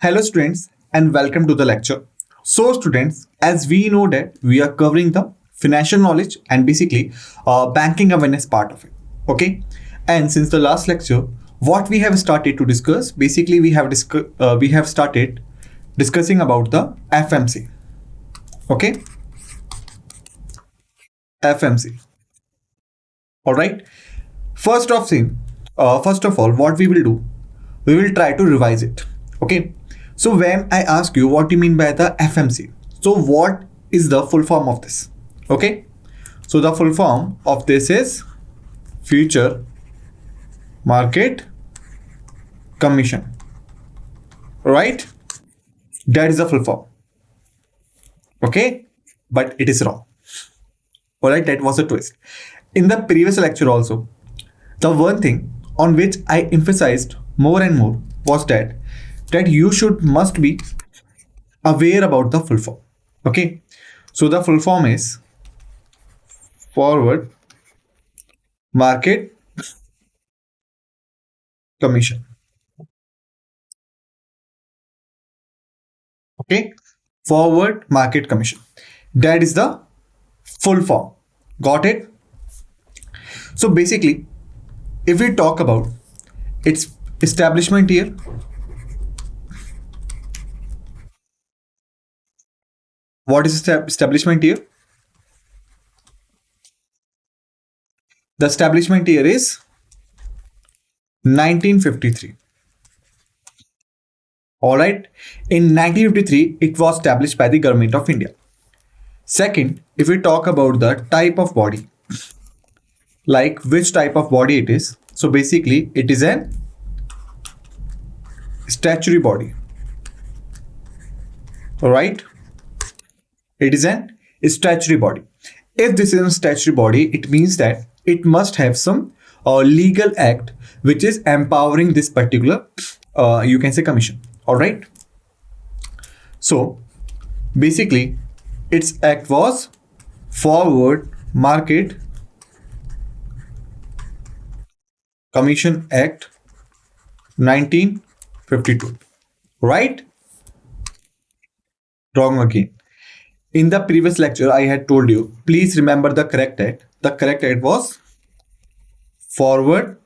Hello students and welcome to the lecture. So students, as we know that we are covering the financial knowledge and basically banking awareness part of it. Okay, and since the last lecture, what we have started to discuss, basically we have started discussing about the FMC. Okay, FMC. All right. First of all, what we will do, we will try to revise it. Okay. So when I ask you what you mean by the FMC, so what is the full form of this? Okay. So the full form of this is Future Market Commission. Right? That is the full form. Okay. But it is wrong. Alright, that was a twist. In the previous lecture also, the one thing on which I emphasized more and more was that you should must be aware about the full form. Okay, so the full form is Forward Market Commission. Okay, Forward Market Commission. That is the full form. Got it? So basically, if we talk about its establishment year, what is establishment year? The establishment year is 1953. All right. In 1953, it was established by the government of India. Second, if we talk about the type of body, like which type of body it is, so basically it is an statutory body. All right. It is an statutory body. If this is a statutory body, it means that it must have some legal act which is empowering this particular, you can say, commission. All right. So basically, its act was Forward Market Commission Act 1952. Right? Wrong again. In the previous lecture, I had told you, please remember the correct act. The correct act was Forward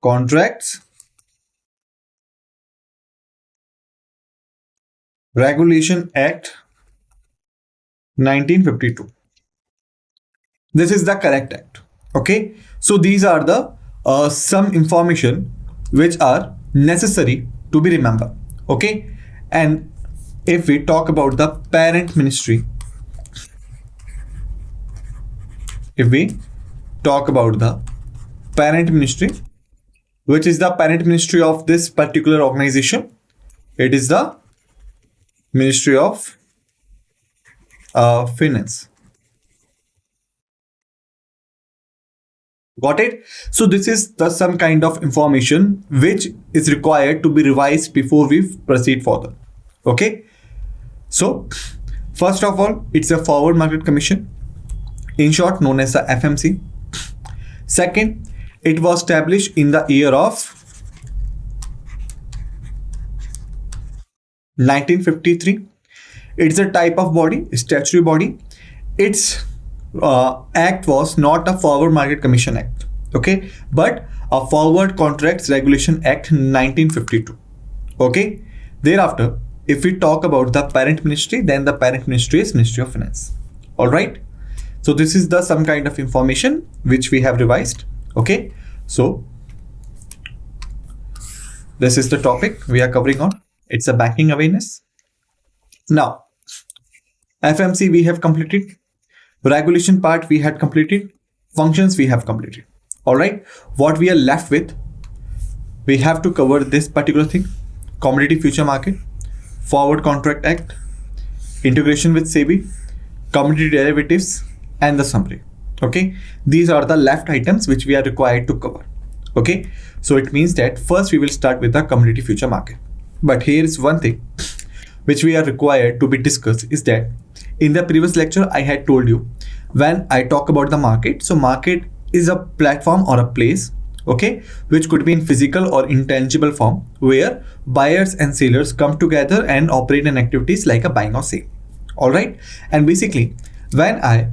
Contracts Regulation Act 1952. This is the correct act. Okay. So these are the some information which are necessary to be remembered. Okay. And if we talk about the parent ministry, which is the parent ministry of this particular organization, it is the Ministry of Finance. Got it? So this is the some kind of information which is required to be revised before we proceed further. Okay. So first of all, it's a Forward Market Commission, in short known as the FMC. Second, it was established in the year of 1953. It's a type of body, statutory body. Its act was not a Forward Market Commission Act, okay, but a Forward Contracts Regulation Act 1952. Okay. Thereafter, if we talk about the parent ministry, then the parent ministry is Ministry of Finance. All right. So this is the some kind of information which we have revised. Okay. So this is the topic we are covering on. It's a banking awareness. Now, FMC we have completed. Regulation part we had completed. Functions we have completed. All right. What we are left with, we have to cover this particular thing: Commodity Future Market, Forward Contract Act, integration with SEBI, commodity derivatives, and the summary. Okay. These are the left items which we are required to cover. Okay. So it means that first we will start with the Commodity Future Market. But here is one thing which we are required to be discussed is that in the previous lecture I had told you, when I talk about the market, so market is a platform or a place, okay, which could be in physical or intangible form, where buyers and sellers come together and operate in activities like a buying or sale. All right, and basically, when I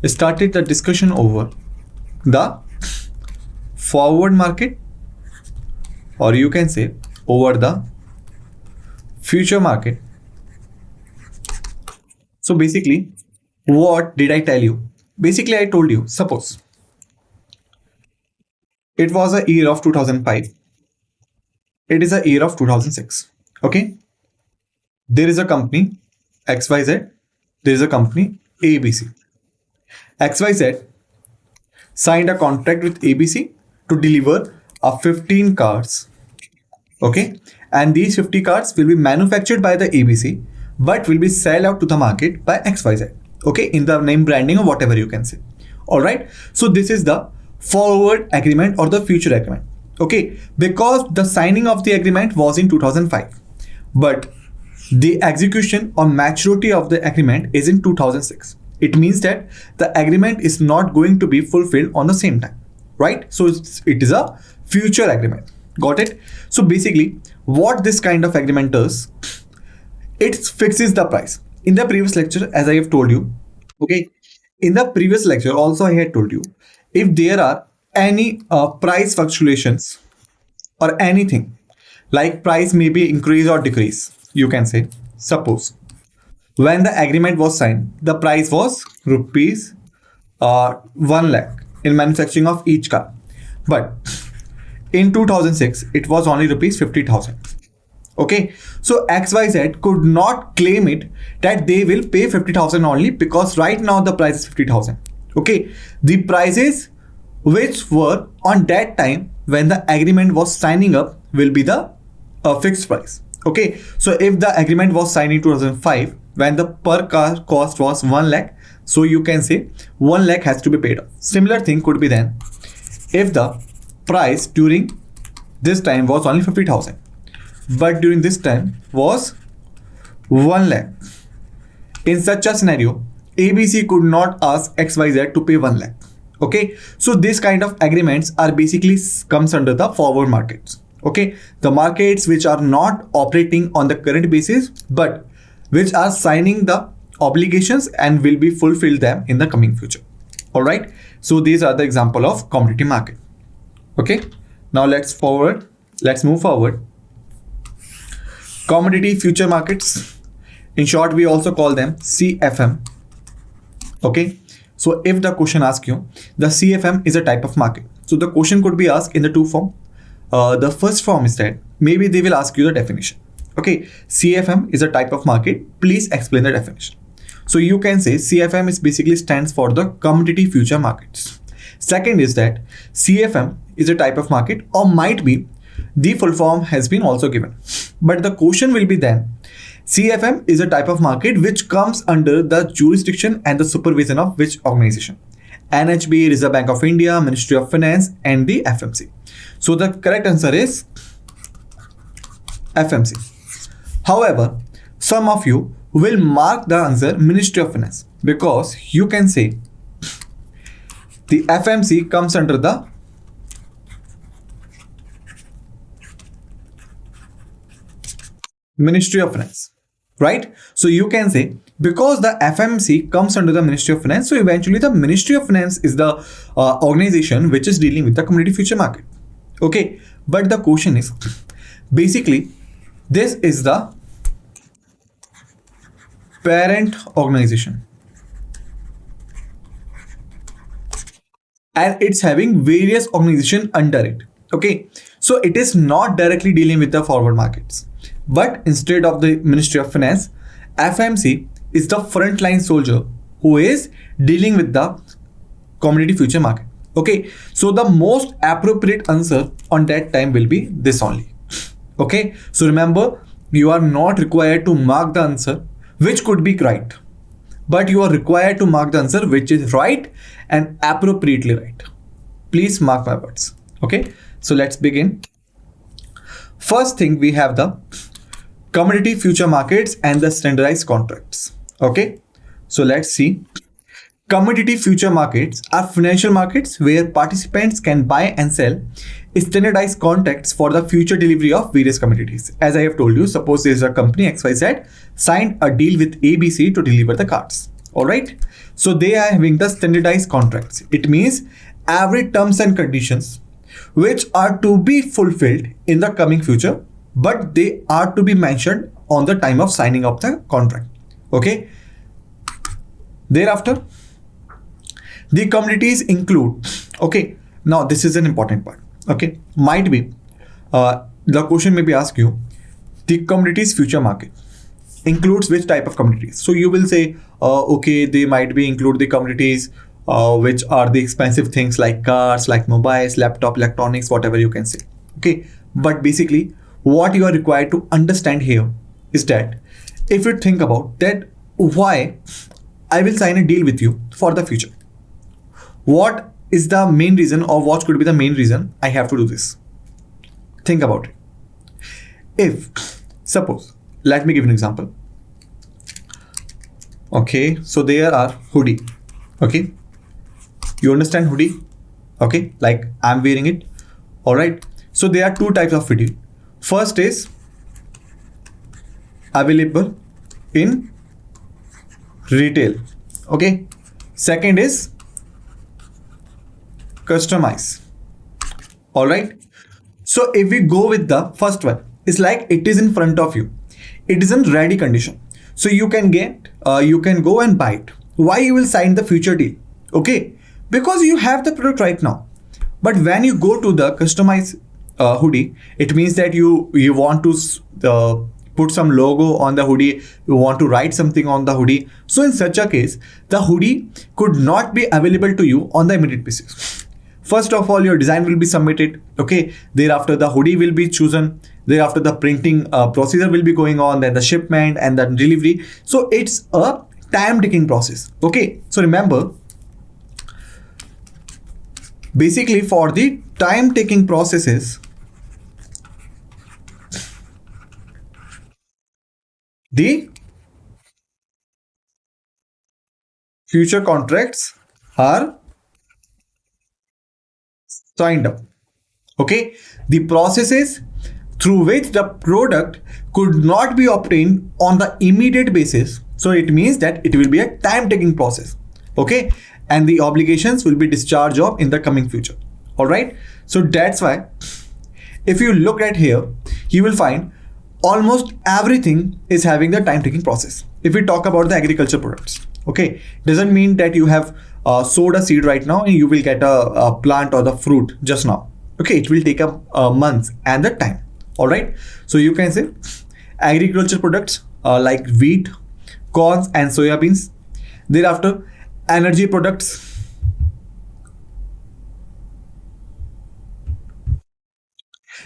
started the discussion over the forward market, or you can say over the future market. So basically, what did I tell you? Basically, I told you, suppose it was a year of 2005, it is a year of 2006. Okay, there is a company XYZ, there is a company ABC. XYZ signed a contract with ABC to deliver a 15 cars. Okay, and these 50 cars will be manufactured by the ABC but will be sold out to the market by XYZ. Okay, in the name branding or whatever you can say. All right, so this is the forward agreement or the future agreement. Okay, because the signing of the agreement was in 2005, but the execution or maturity of the agreement is in 2006. It means that the agreement is not going to be fulfilled on the same time, right? So it is a future agreement. Got it? So basically, what this kind of agreement does, it fixes the price. In the previous lecture, as I have told you, okay, in the previous lecture, also I had told you, if there are any price fluctuations or anything, like price may be increase or decrease, you can say, suppose when the agreement was signed, the price was rupees 1 lakh in manufacturing of each car, but in 2006 it was only rupees 50,000. Okay, so XYZ could not claim it that they will pay 50,000 only, because right now the price is 50,000. Okay, the prices which were on that time when the agreement was signing up will be the fixed price. Okay, so if the agreement was signed in 2005 when the per car cost was 1 lakh, so you can say 1 lakh has to be paid off. Similar thing could be then if the price during this time was only 50,000, but during this time was 1 lakh. In such a scenario, ABC could not ask XYZ to pay 1 lakh. Okay, so this kind of agreements are basically comes under the forward markets. Okay, the markets which are not operating on the current basis, but which are signing the obligations and will be fulfilled them in the coming future. All right, so these are the example of commodity market. Okay, now let's move forward. Commodity future markets, in short we also call them CFM. Okay, so if the question asks you, the CFM is a type of market, so the question could be asked in the two form. The first form is that maybe they will ask you the definition. Okay, CFM is a type of market, please explain the definition. So you can say CFM is basically stands for the commodity future markets. Second is that CFM is a type of market, or might be the full form has been also given, but the question will be then CFM is a type of market which comes under the jurisdiction and the supervision of which organization? NHB, Reserve Bank of India, Ministry of Finance, and the FMC. So the correct answer is FMC. However, some of you will mark the answer Ministry of Finance, because you can say the FMC comes under the Ministry of Finance, right? So you can say because the FMC comes under the Ministry of Finance, so eventually the Ministry of Finance is the organization which is dealing with the commodity future market. Okay, but the question is basically this is the parent organization and it's having various organizations under it. Okay, so it is not directly dealing with the forward markets, but instead of the Ministry of Finance, FMC is the frontline soldier who is dealing with the commodity future market. Okay, so the most appropriate answer on that time will be this only. Okay, so remember, you are not required to mark the answer which could be right, but you are required to mark the answer which is right and appropriately right. Please mark my words. Okay, so let's begin. First thing, we have the commodity future markets and the standardized contracts. Okay, so let's see. Commodity future markets are financial markets where participants can buy and sell standardized contracts for the future delivery of various commodities. As I have told you, suppose there is a company XYZ signed a deal with ABC to deliver the cards. All right. So they are having the standardized contracts. It means every terms and conditions which are to be fulfilled in the coming future, but they are to be mentioned on the time of signing of the contract. Okay. Thereafter, the commodities include, okay, now this is an important part. Okay, might be the question may be asked you, the commodities future market includes which type of commodities? So you will say, okay, they might be include the commodities which are the expensive things like cars, like mobiles, laptop, electronics, whatever you can say. Okay, but basically, what you are required to understand here is that if you think about that, why I will sign a deal with you for the future. What is the main reason, or what could be the main reason I have to do this? Think about it. If, suppose, let me give an example. Okay, so there are hoodie. Okay, you understand hoodie? Okay, like I'm wearing it. All right. So there are two types of hoodie. First is available in retail. Okay. Second is customize. All right. So if we go with the first one, it's like it is in front of you. It is in ready condition. So you can you can go and buy it. Why you will sign the future deal? Okay. Because you have the product right now. But when you go to the customize hoodie, it means that you want to put some logo on the hoodie, you want to write something on the hoodie. So in such a case, the hoodie could not be available to you on the immediate basis. First of all, your design will be submitted. Okay. Thereafter, the hoodie will be chosen. Thereafter, the printing procedure will be going on. Then the shipment and the delivery. So it's a time-taking process. Okay. So remember, basically for the time-taking processes, the future contracts are signed up. Okay, the processes through which the product could not be obtained on the immediate basis. So it means that it will be a time-taking process. Okay, and the obligations will be discharged of in the coming future. All right. So that's why if you look at here, you will find almost everything is having the time-taking process. If we talk about the agriculture products, okay, doesn't mean that you have sowed a seed right now and you will get a plant or the fruit just now. Okay, it will take a month and the time. All right. So you can say agriculture products like wheat, corn, and soybeans. Thereafter, energy products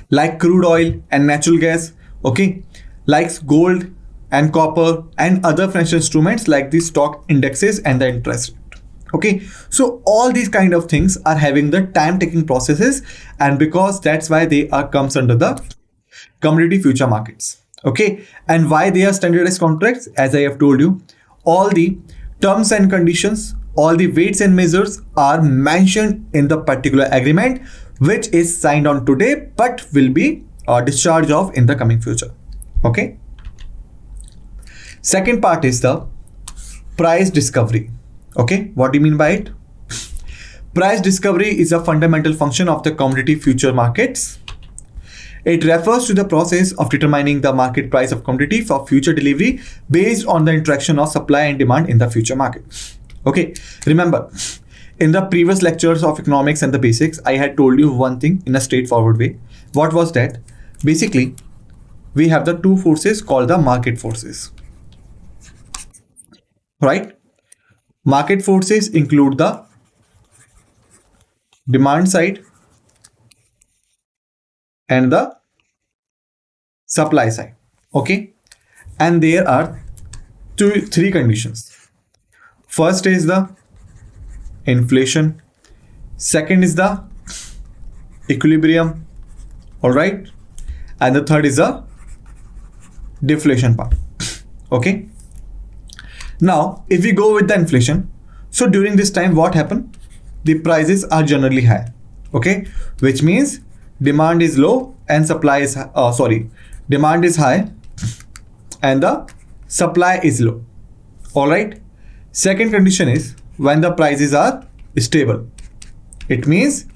like crude oil and natural gas. Okay, like gold and copper and other financial instruments like the stock indexes and the interest rate. Okay, so all these kind of things are having the time taking processes, and because that's why they are comes under the commodity future markets. Okay, and why they are standardized contracts, as I have told you, all the terms and conditions, all the weights and measures are mentioned in the particular agreement which is signed on today but will be discharged of in the coming future. Okay, second part is the price discovery. Okay, what do you mean by it? Price discovery is a fundamental function of the commodity future markets. It refers to the process of determining the market price of commodity for future delivery based on the interaction of supply and demand in the future market. Okay, remember, in the previous lectures of economics and the basics, I had told you one thing in a straightforward way. What was that? Basically, we have the two forces called the market forces. Right? Market forces include the demand side and the supply side. Okay, and there are three conditions. First is the inflation, second is the equilibrium, all right, and the third is the deflation part. Okay, now if we go with the inflation, So during this time, what happened? The prices are generally high. Okay, which means demand is low and supply is demand is high and the supply is low. All right. Second condition is when the prices are stable. It means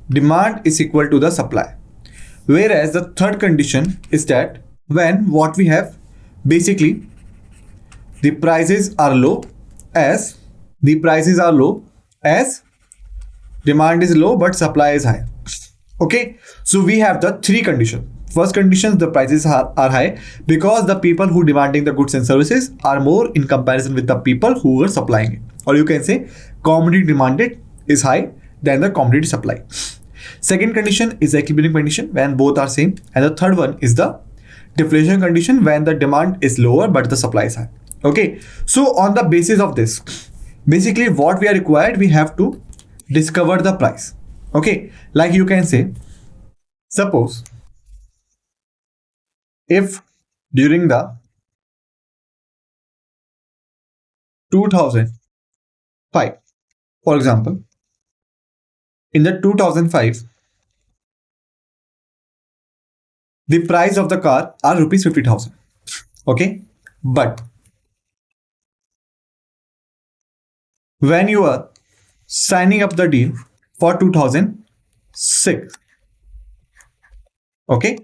demand is equal to the supply. Whereas the third condition is that when what we have basically the prices are low as demand is low but supply is high. Okay, so we have the three conditions. First condition, the prices are high because the people who demanding the goods and services are more in comparison with the people who are supplying it. Or you can say commodity demanded is high than the commodity supply. Second condition is the equilibrium condition when both are same. And the third one is the deflation condition when the demand is lower but the supply is high. Okay, so on the basis of this, basically what we are required, we have to discover the price. Okay, like you can say, suppose if during the 2005, for example, in the 2005, the price of the car are rupees 50,000. Okay, but when you are signing up the deal for 2006, okay,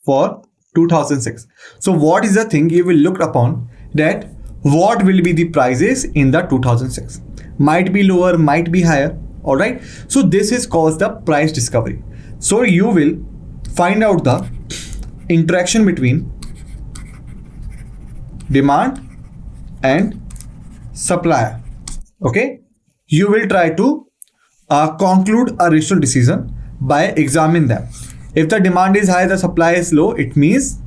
for 2006, so what is the thing you will look upon, that what will be the prices in the 2006? Might be lower, might be higher. All right, so this is called the price discovery. So you will find out the interaction between demand and supply. Okay, you will try to conclude a rational decision by examining them. If the demand is high, the supply is low, it means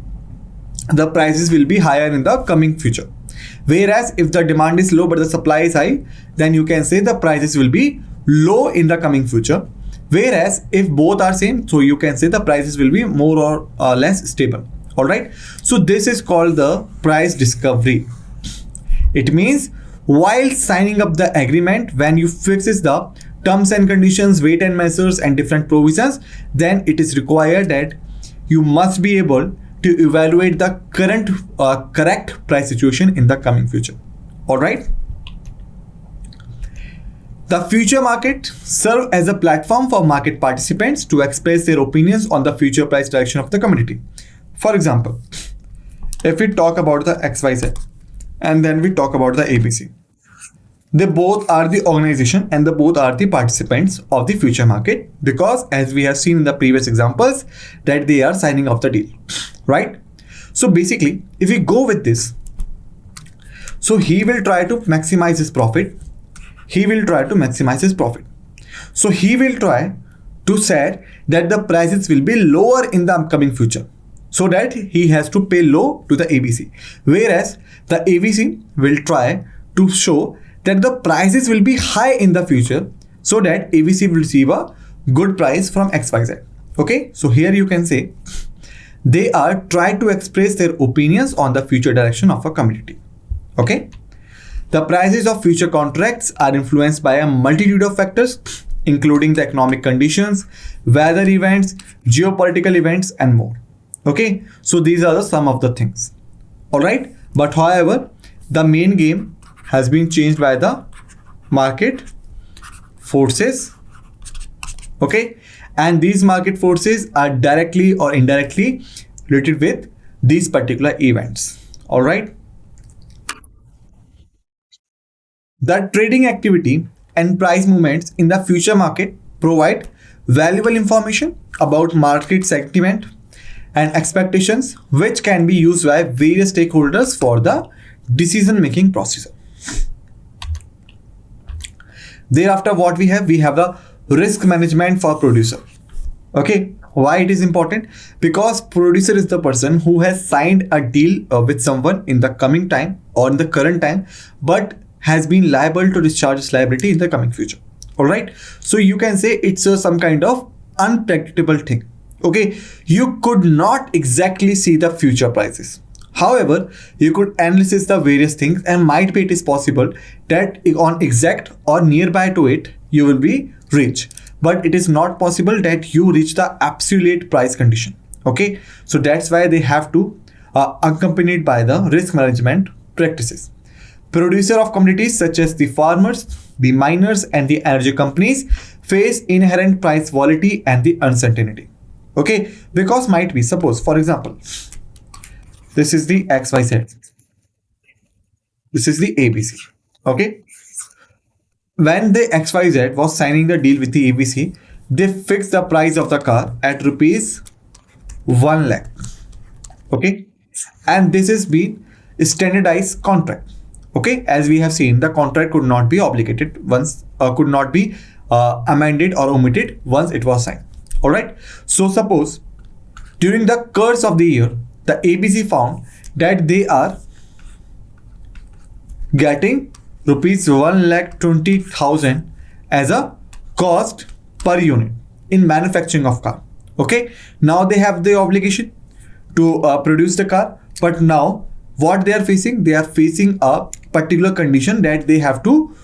the prices will be higher in the coming future. Whereas if the demand is low but the supply is high, then you can say the prices will be low in the coming future. Whereas if both are same, so you can say the prices will be more or less stable. All right, so this is called the price discovery. It means while signing up the agreement, when you fixes the terms and conditions, weight and measures and different provisions, then it is required that you must be able to evaluate the current correct price situation in the coming future. All right. The future market serve as a platform for market participants to express their opinions on the future price direction of the commodity. For example, if we talk about the XYZ and then we talk about the ABC, they both are the organization and they both are the participants of the future market, because as we have seen in the previous examples that they are signing off the deal, right? So basically, if we go with this, so he will try to maximize his profit. So he will try to say that the prices will be lower in the upcoming future, so that he has to pay low to the ABC. Whereas the ABC will try to show that the prices will be high in the future, so that ABC will receive a good price from XYZ. Okay, so here you can say they are trying to express their opinions on the future direction of a commodity. Okay, the prices of future contracts are influenced by a multitude of factors, including the economic conditions, weather events, geopolitical events, and more. Okay, so these are some of the things. All right, but however, the main game has been changed by the market forces. Okay, and these market forces are directly or indirectly related with these particular events. All right. The trading activity and price movements in the future market provide valuable information about market sentiment and expectations, which can be used by various stakeholders for the decision making process. Thereafter, what we have the risk management for producer. Okay, why it is important? Because producer is the person who has signed a deal with someone in the coming time or in the current time, but has been liable to discharge its liability in the coming future. All right, so you can say it's some kind of unpredictable thing. Okay, you could not exactly see the future prices. However, you could analyze the various things and might be it is possible that on exact or nearby to it you will be reach. But it is not possible that you reach the absolute price condition. Okay, so that's why they have to accompanied by the risk management practices. Producer of commodities such as the farmers, the miners, and the energy companies face inherent price volatility and the uncertainty. Okay, because might be suppose for example, this is the XYZ, this is the ABC. Okay, when the XYZ was signing the deal with the ABC, they fixed the price of the car at rupees 1 lakh. Okay, and this has been standardized contract. Okay, as we have seen, the contract could not be obligated once, could not be amended or omitted once it was signed. All right, so suppose during the course of the year the ABC found that they are getting rupees 1,20,000 as a cost per unit in manufacturing of car. Okay, now they have the obligation to produce the car, but now what they are facing, they are facing a particular condition that they have to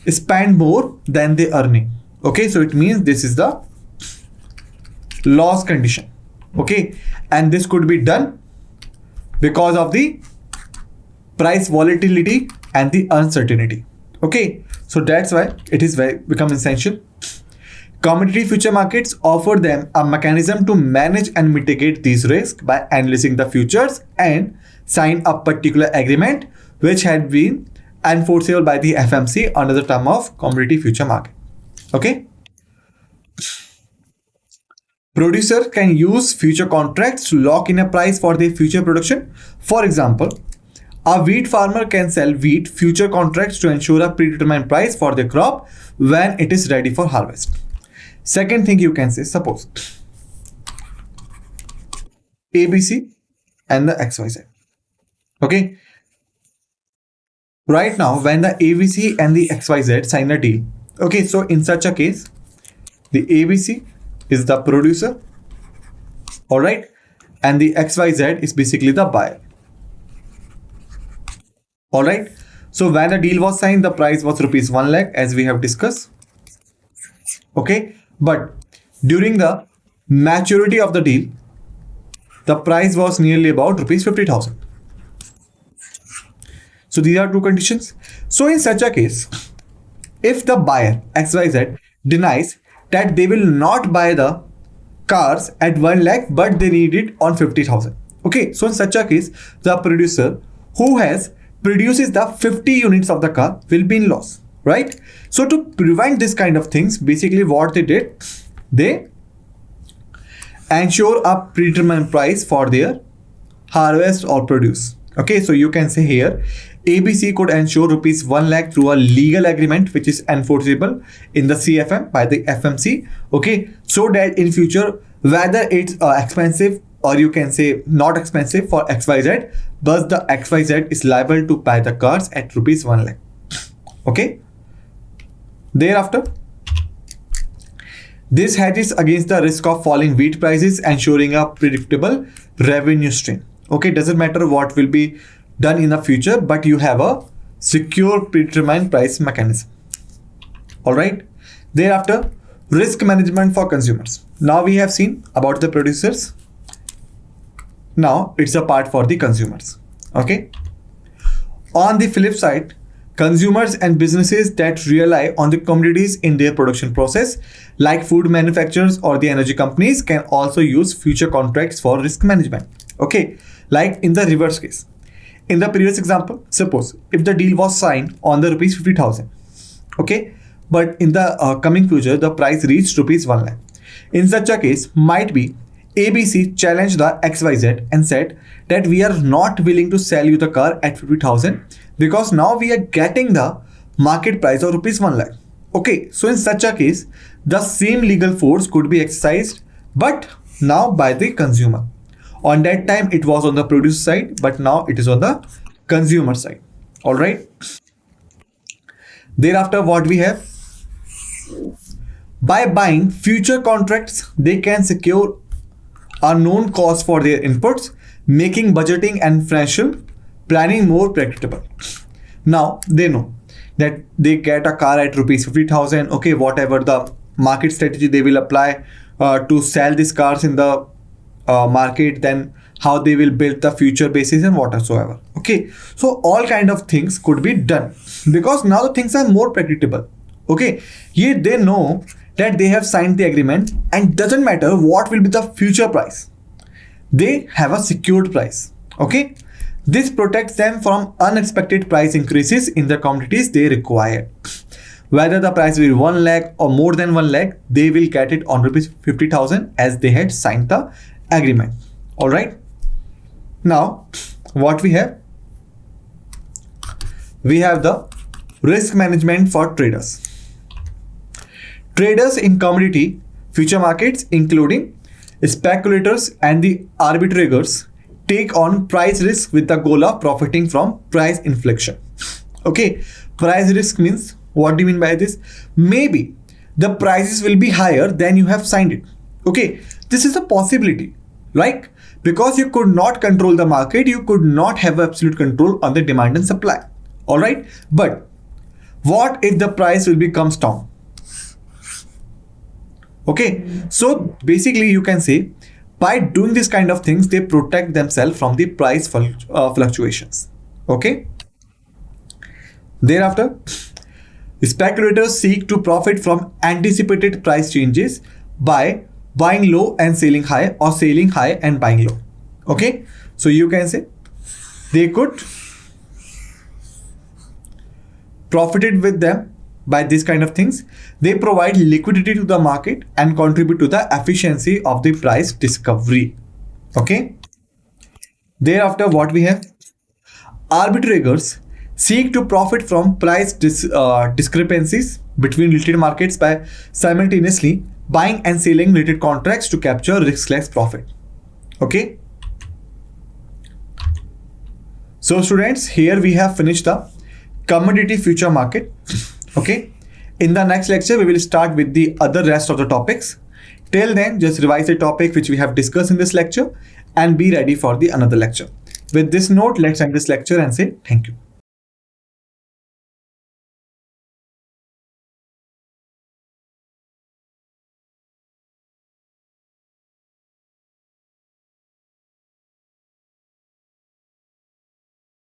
spend more than they earning. Okay, so it means this is the loss condition. Okay, and this could be done because of the price volatility and the uncertainty. Okay, so that's why it is become essential. Commodity future markets offer them a mechanism to manage and mitigate these risks by analyzing the futures and sign a particular agreement which had been enforceable by the FMC under the term of commodity future market. Okay. Producer can use future contracts to lock in a price for their future production. For example, a wheat farmer can sell wheat future contracts to ensure a predetermined price for their crop when it is ready for harvest. Second thing you can say, suppose ABC and the XYZ. Okay. Right now, when the ABC and the XYZ sign a deal, okay, so in such a case, the ABC is the producer, all right, and the XYZ is basically the buyer. All right. So when the deal was signed, the price was rupees 1 lakh as we have discussed. Okay. But during the maturity of the deal, the price was nearly about rupees 50,000. So these are two conditions. So in such a case, if the buyer XYZ denies that they will not buy the cars at 1 lakh but they need it on 50,000. Okay, so in such a case, the producer who has produces the 50 units of the car will be in loss, right? So to prevent this kind of things, basically what they did, they ensure a predetermined price for their harvest or produce. Okay, so you can say here ABC could ensure rupees 1 lakh through a legal agreement which is enforceable in the CFM by the FMC. Okay, so that in future whether it's expensive or you can say not expensive for XYZ, but the XYZ is liable to buy the cars at rupees 1 lakh. Okay. Thereafter, this hedges against the risk of falling wheat prices, ensuring a predictable revenue stream. Okay, doesn't matter what will be done in the future, but you have a secure predetermined price mechanism. All right. Thereafter, risk management for consumers. Now we have seen about the producers. Now it's a part for the consumers. Okay. On the flip side, consumers and businesses that rely on the commodities in their production process, like food manufacturers or the energy companies, can also use future contracts for risk management. Okay, like in the reverse case. In the previous example, suppose if the deal was signed on the rupees 50,000, okay, but in the coming future, the price reached rupees 1 lakh. In such a case, might be ABC challenged the XYZ and said that we are not willing to sell you the car at 50,000 because now we are getting the market price of rupees 1 lakh. Okay, so in such a case, the same legal force could be exercised, but now by the consumer. On that time, it was on the producer side, but now it is on the consumer side. All right. Thereafter, what we have? By buying future contracts, they can secure a known cost for their inputs. making budgeting and financial planning more predictable. Now they know that they get a car at rupees 50,000. Okay, whatever the market strategy they will apply to sell these cars in the market, then how they will build the future basis and whatsoever. Okay, so all kind of things could be done because now the things are more predictable. Okay, here they know that they have signed the agreement and doesn't matter what will be the future price, they have a secured price. Okay, this protects them from unexpected price increases in the commodities they require. Whether the price will be 1 lakh or more than 1 lakh, they will get it on rupees 50,000 as they had signed the agreement. All right. Now, what we have? We have the risk management for traders. Traders in commodity future markets, including speculators and the arbitrageurs, take on price risk with the goal of profiting from price inflation. Okay, price risk means, what do you mean by this? Maybe the prices will be higher than you have signed it. Okay, this is a possibility, like because you could not control the market, you could not have absolute control on the demand and supply. All right, but what if the price will be comes down? Okay, so basically you can say by doing this kind of things, they protect themselves from the price fluctuations. Okay. Thereafter, speculators seek to profit from anticipated price changes by buying low and selling high, or selling high and buying low. Okay, so you can say they could profited with them by this kind of things. They provide liquidity to the market and contribute to the efficiency of the price discovery. Okay. Thereafter, what we have? Arbitrageurs seek to profit from price discrepancies between related markets by simultaneously buying and selling related contracts to capture riskless profit. Okay. So students, here we have finished the commodity future market. Okay. In the next lecture, we will start with the other rest of the topics. Till then, just revise the topic which we have discussed in this lecture and be ready for the another lecture. With this note, let's end this lecture and say thank you.